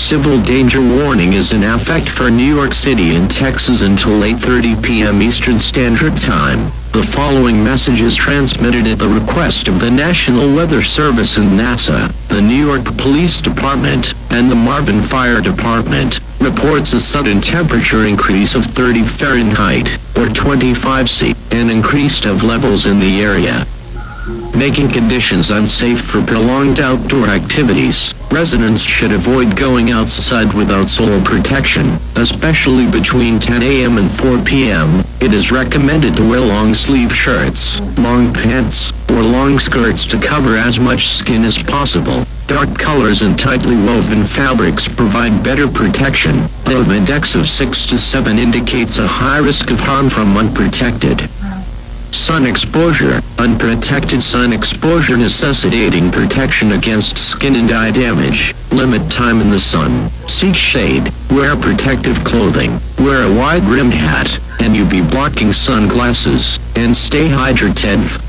civil danger warning is in effect for New York City and Texas until 8:30 p.m. Eastern Standard Time. The following message is transmitted at the request of the National Weather Service and NASA. The New York Police Department and the Marvin Fire Department reports a sudden temperature increase of 30 Fahrenheit, or 25 C, and increased of levels in the area, making conditions unsafe for prolonged outdoor activities. Residents should avoid going outside without solar protection, especially between 10 a.m. and 4 p.m. It is recommended to wear long-sleeve shirts, long pants, or long skirts to cover as much skin as possible. Dark colors and tightly woven fabrics provide better protection. An index of 6 to 7 indicates a high risk of harm from unprotected sun exposure. Unprotected sun exposure necessitating protection against skin and eye damage. Limit time in the sun. Seek shade. Wear protective clothing. Wear a wide-rimmed hat and UV blocking sunglasses. And stay hydrated.